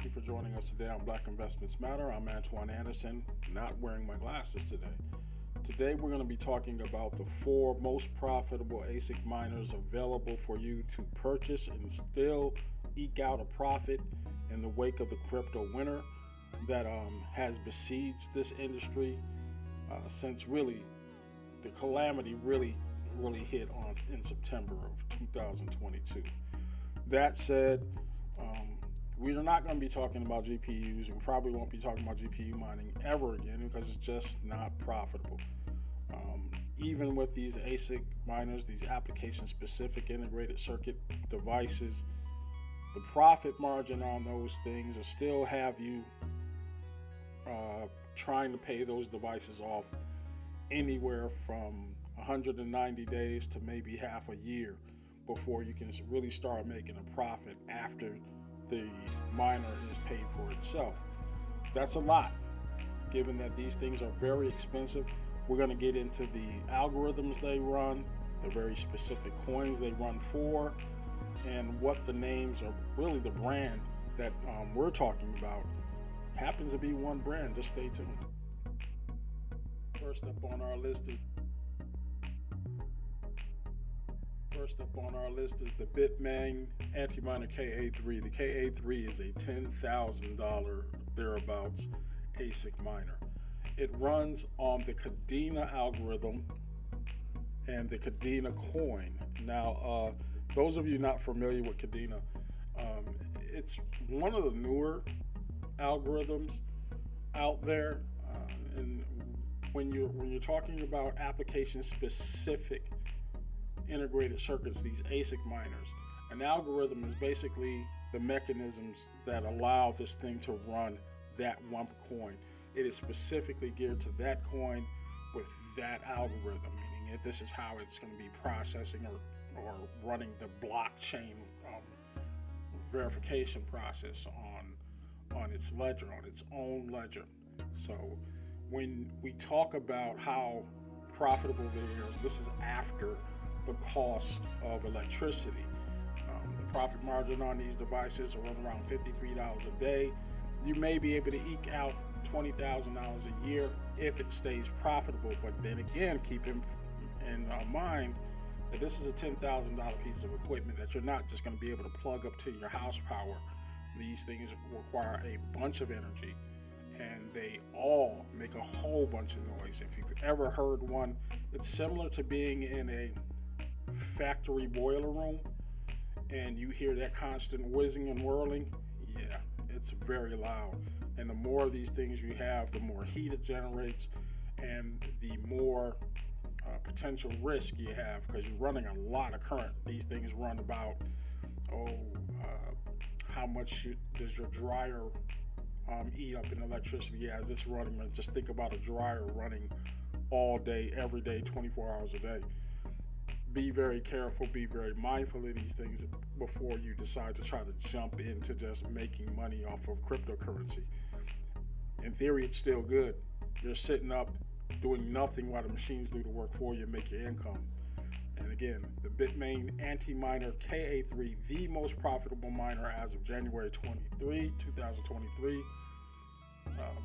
you for joining us today on Black Investments Matter. I'm Antoine Anderson, not wearing my glasses today. Today we're going to be talking about the 4 most profitable ASIC miners available for you to purchase and still eke out a profit in the wake of the crypto winter that has besieged this industry since really the calamity really hit in September of 2022. That said, we are not going to be talking about GPUs. We probably won't be talking about GPU mining ever again because it's just not profitable. Even with these ASIC miners, these application-specific integrated circuit devices, the profit margin on those things will still have you trying to pay those devices off anywhere from 190 days to maybe half a year before you can really start making a profit after the miner is paid for itself. That's a lot, given that these things are very expensive. We're going to get into the algorithms they run, the very specific coins they run for, and what the names are. Really, the brand that we're talking about happens to be one brand. Just stay tuned. First up on our list is the Bitmain Anti-Miner KA3. The KA3 is a $10,000 thereabouts ASIC miner. It runs on the Kadena algorithm and the Kadena coin. Now, those of you not familiar with Kadena, it's one of the newer algorithms out there, and when you're talking about application-specific integrated circuits, these ASIC miners, an algorithm is basically the mechanisms that allow this thing to run that one coin. It is specifically geared to that coin with that algorithm, meaning this is how it's going to be processing or running the blockchain verification process on its ledger, on its own ledger. So when we talk about how profitable they are, this is after the cost of electricity. The profit margin on these devices are around $53 a day. You may be able to eke out $20,000 a year if it stays profitable, but then again, keep in mind that this is a $10,000 piece of equipment that you're not just going to be able to plug up to your house power. These things require a bunch of energy, and they all make a whole bunch of noise. If you've ever heard one, it's similar to being in a factory boiler room and you hear that constant whizzing and whirling. Yeah, it's very loud. And the more of these things you have, the more heat it generates and the more potential risk you have, because you're running a lot of current. These things run about, how much does your dryer eat up in electricity? Yeah, as it's running, just think about a dryer running all day, every day, 24 hours a day. Be very careful, be very mindful of these things before you decide to try to jump into just making money off of cryptocurrency. In theory, it's still good. You're sitting up doing nothing while the machines do the work for you and make your income. And again, the Bitmain Anti-Miner KA3, the most profitable miner as of January 23, 2023.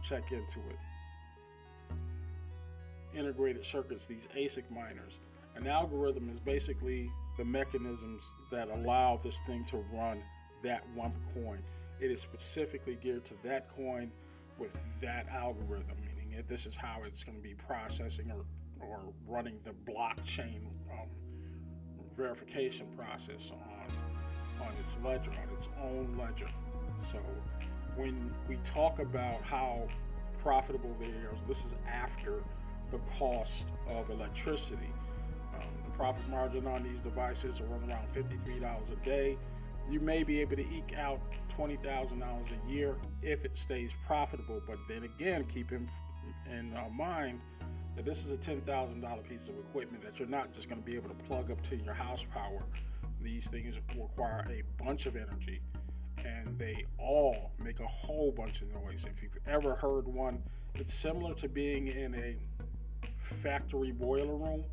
Check into it. Integrated circuits, these ASIC miners. An algorithm is basically the mechanisms that allow this thing to run that one coin. It is specifically geared to that coin with that algorithm, meaning this is how it's going to be processing or running the blockchain verification process on its ledger, on its own ledger. So when we talk about how profitable they are, this is after the cost of electricity. The profit margin on these devices are around $53 a day. You may be able to eke out $20,000 a year if it stays profitable, but then again, keep in mind that this is a $10,000 piece of equipment that you're not just going to be able to plug up to your house power. These things require a bunch of energy, and they all make a whole bunch of noise. If you've ever heard one, it's similar to being in a factory boiler room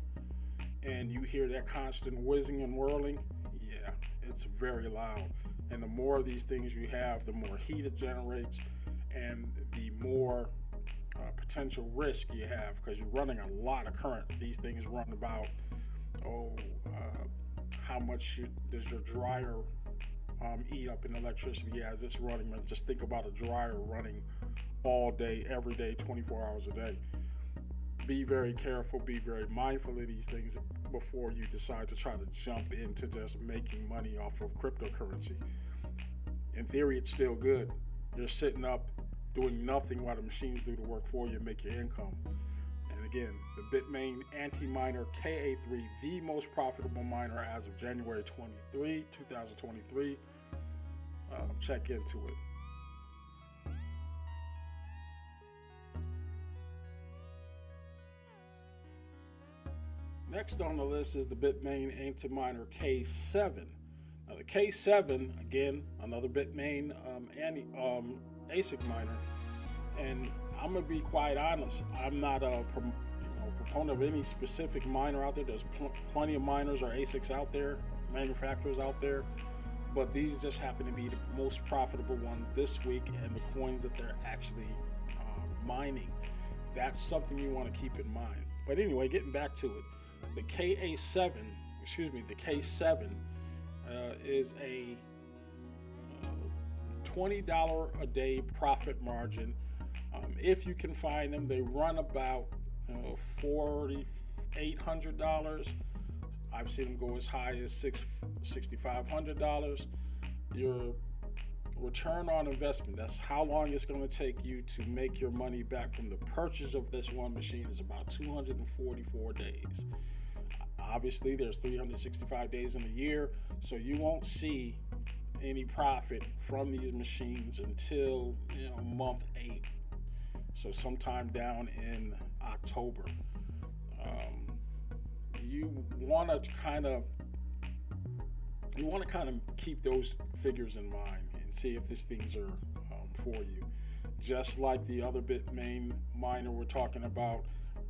and you hear that constant whizzing and whirling. Yeah, it's very loud. And the more of these things you have, the more heat it generates, and the more potential risk you have, because you're running a lot of current. These things run about, how much does your dryer eat up in electricity as it's running? Just think about a dryer running all day, every day, 24 hours a day. Be very careful, be very mindful of these things before you decide to try to jump into just making money off of cryptocurrency. In theory, it's still good. You're sitting up doing nothing while the machines do the work for you and make your income. And again, the Bitmain anti-miner KA3, the most profitable miner as of January 2023. Check into it. Next on the list is the Bitmain anti-miner K7. Now the K7, again, another Bitmain ASIC miner, and I'm gonna be quite honest. I'm not a proponent of any specific miner out there. There's plenty of miners or ASICs out there, manufacturers out there, but these just happen to be the most profitable ones this week, and the coins that they're actually mining. That's something you want to keep in mind. But anyway, getting back to it, the K7 is a $20 a day profit margin. If you can find them, they run about $4,800. I've seen them go as high as $6,500. Your return on investment, that's how long it's going to take you to make your money back from the purchase of this one machine, is about 244 days. Obviously, there's 365 days in a year, so you won't see any profit from these machines until month 8. So sometime down in October. You want to kind of keep those figures in mind and see if these things are for you. Just like the other Bitmain miner we're talking about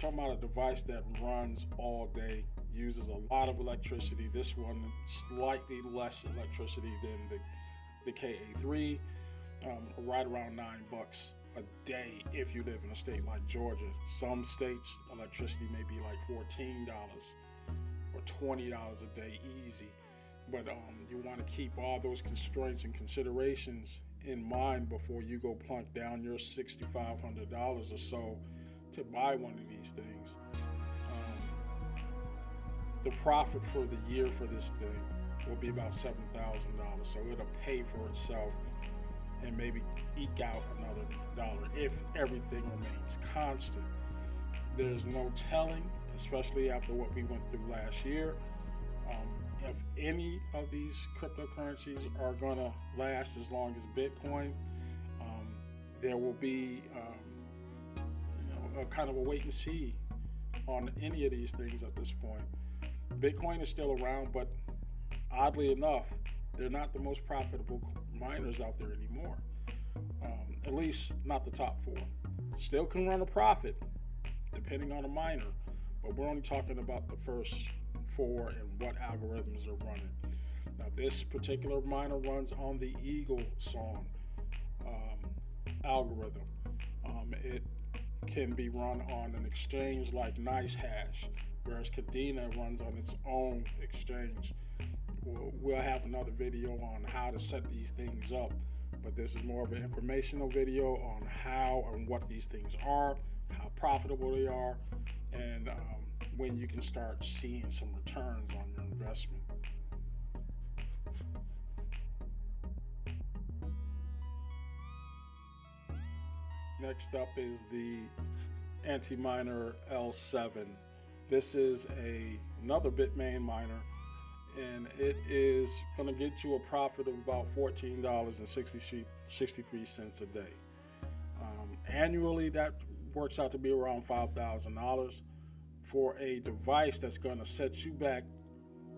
a device that runs all day, uses a lot of electricity. This one slightly less electricity than the KA3, right around $9 a day if you live in a state like Georgia. Some states electricity may be like $14 or $20 a day easy, but you want to keep all those constraints and considerations in mind before you go plunk down your $6,500 or so to buy one of these things. The profit for the year for this thing will be about $7,000, so it'll pay for itself and maybe eke out another dollar if everything remains constant. There's no telling, especially after what we went through last year, if any of these cryptocurrencies are going to last as long as Bitcoin. There will be a kind of a wait and see on any of these things at this point. Bitcoin is still around, but oddly enough, they're not the most profitable miners out there anymore. At least not the top 4. Still can run a profit depending on the miner, but we're only talking about the first 4 and what algorithms are running. Now this particular miner runs on the Eagle Song algorithm. It can be run on an exchange like NiceHash, whereas Kadena runs on its own exchange. We'll have another video on how to set these things up, but this is more of an informational video on how and what these things are, how profitable they are, and when you can start seeing some returns on your investment. Next up is the anti-miner L7. This is another Bitmain miner, and it is going to get you a profit of about $14.63 a day. Annually, that works out to be around $5,000 for a device that's going to set you back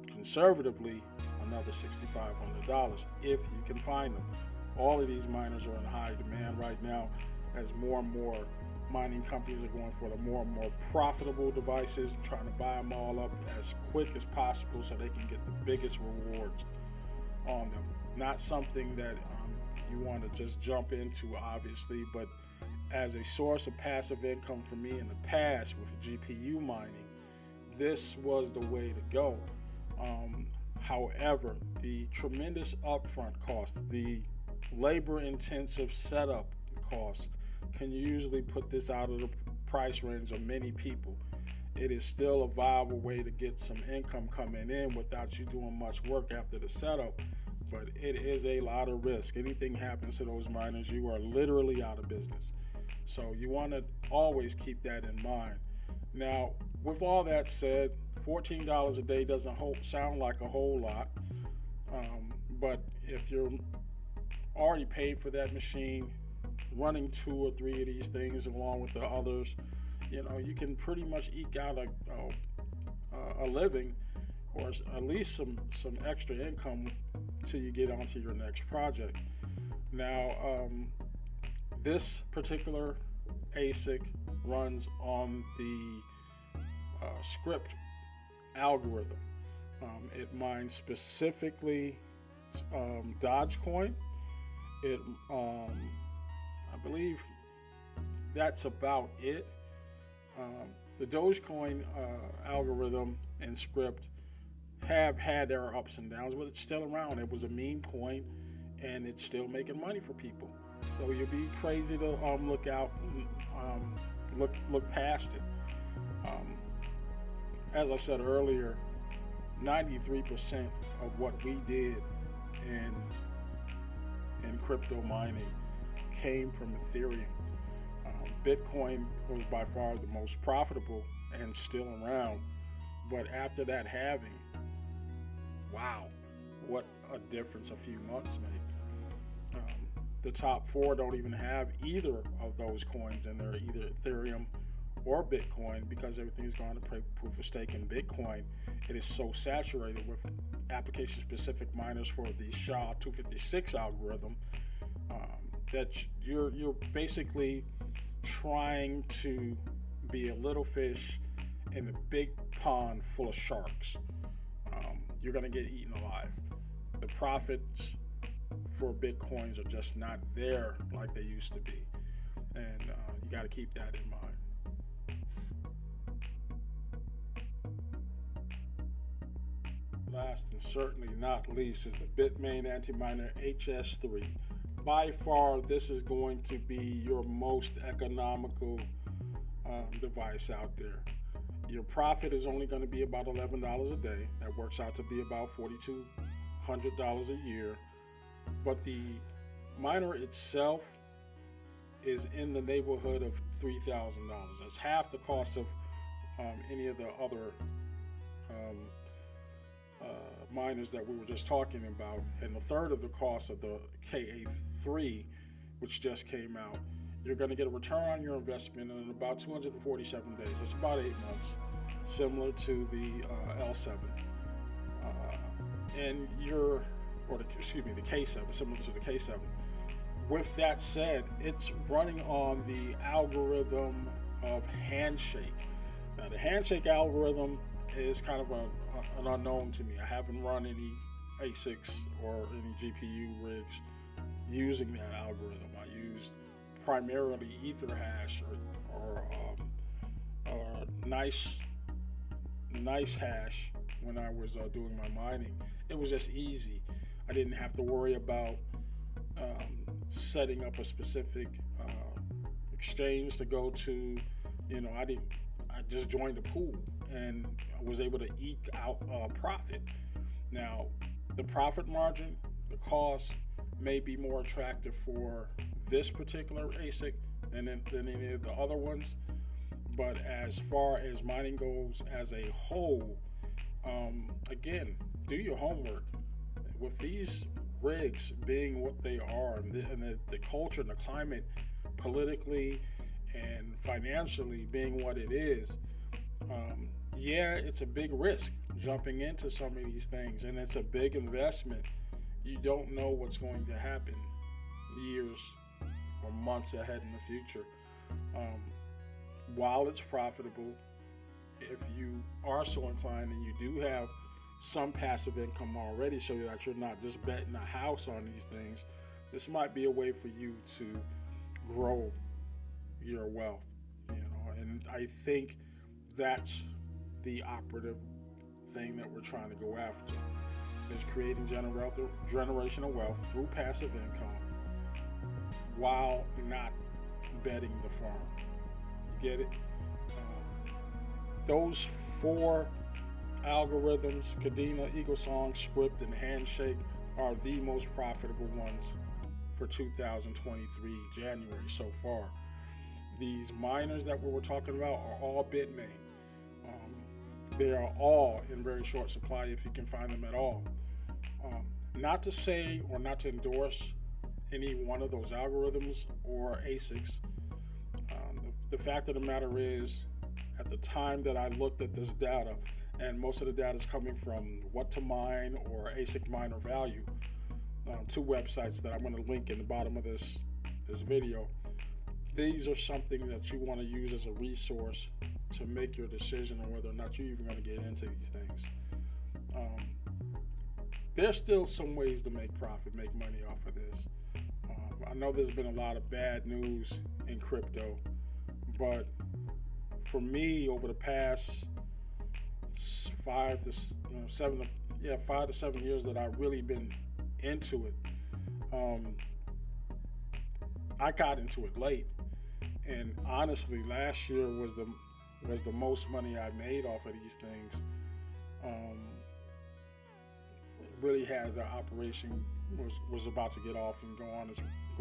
conservatively another $6,500 if you can find them. All of these miners are in high demand right now, as more and more mining companies are going for the more and more profitable devices, trying to buy them all up as quick as possible so they can get the biggest rewards on them. Not something that you want to just jump into, obviously, but as a source of passive income for me in the past with GPU mining, this was the way to go. However, the tremendous upfront costs, the labor intensive setup costs, can usually put this out of the price range of many people. It is still a viable way to get some income coming in without you doing much work after the setup, but it is a lot of risk. Anything happens to those miners, you are literally out of business. So you want to always keep that in mind. Now, with all that said, $14 a day doesn't sound like a whole lot, but if you're already paid for that machine, running 2 or 3 of these things along with the others, you can pretty much eke out a living, or at least some extra income till you get onto your next project. Now, this particular ASIC runs on the script algorithm. It mines specifically Dogecoin. I believe that's about it. The Dogecoin algorithm and script have had their ups and downs, but it's still around. It was a meme coin, and it's still making money for people. So you'll be crazy to look out, look past it. As I said earlier, 93% of what we did in crypto mining came from Ethereum. Bitcoin was by far the most profitable and still around, but after that halving, wow, what a difference a few months made. The top 4 don't even have either of those coins in there, either Ethereum or Bitcoin, because everything's gone to proof of stake in Bitcoin. It is so saturated with application-specific miners for the SHA-256 algorithm that you're basically trying to be a little fish in a big pond full of sharks. You're going to get eaten alive. The profits for Bitcoins are just not there like they used to be, and you got to keep that in mind. Last and certainly not least is the Bitmain Antiminer HS3. By far, this is going to be your most economical device out there. Your profit is only going to be about $11 a day. That works out to be about $4,200 a year. But the miner itself is in the neighborhood of $3,000. That's half the cost of any of the other miners that we were just talking about, and a third of the cost of the KA3, which just came out. You're going to get a return on your investment in about 247 days. That's about 8 months, similar to the L7, and the K7, similar to the K7. With that said, it's running on the algorithm of Handshake. Now, the Handshake algorithm is kind of an unknown to me. I haven't run any ASICs or any GPU rigs using that algorithm. I used primarily Etherhash or nice hash when I was doing my mining. It was just easy. I didn't have to worry about setting up a specific exchange to go to. I just joined a pool and I was able to eke out a profit. Now, the profit margin, the cost may be more attractive for this particular ASIC than any of the other ones, but as far as mining goes as a whole, again, do your homework. With these rigs being what they are, and the culture and the climate politically and financially being what it is, it's a big risk jumping into some of these things, and it's a big investment. You don't know what's going to happen years or months ahead in the future. While it's profitable, if you are so inclined and you do have some passive income already, so that you're not just betting a house on these things, this might be a way for you to grow your wealth, and I think that's the operative thing that we're trying to go after, is creating generational wealth through passive income while not betting the farm. You get it? Those 4 algorithms, Kadena, EagleSong, Script, and Handshake, are the most profitable ones for 2023 January so far. These miners that we were talking about are all Bitmain. They are all in very short supply if you can find them at all. Not to say or not to endorse any one of those algorithms or ASICs. The fact of the matter is, at the time that I looked at this data, and most of the data is coming from What to Mine or ASIC Miner Value, 2 websites that I'm going to link in the bottom of this video. These are something that you want to use as a resource to make your decision on whether or not you're even going to get into these things. There's still some ways to make profit, make money off of this. I know there's been a lot of bad news in crypto, but for me, over the past 5 to 7 years that I've really been into it, I got into it late, and honestly, last year was the most money I made off of these things. Really had the operation was about to get off and go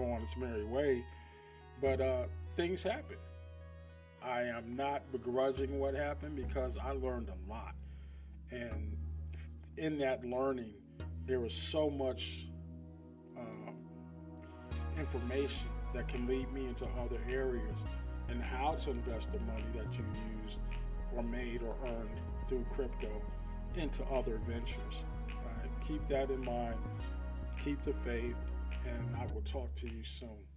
on its merry way, but things happen. I am not begrudging what happened, because I learned a lot, and in that learning, there was so much information that can lead me into other areas, and how to invest the money that you used or made or earned through crypto into other ventures. Keep that in mind, keep the faith, and I will talk to you soon.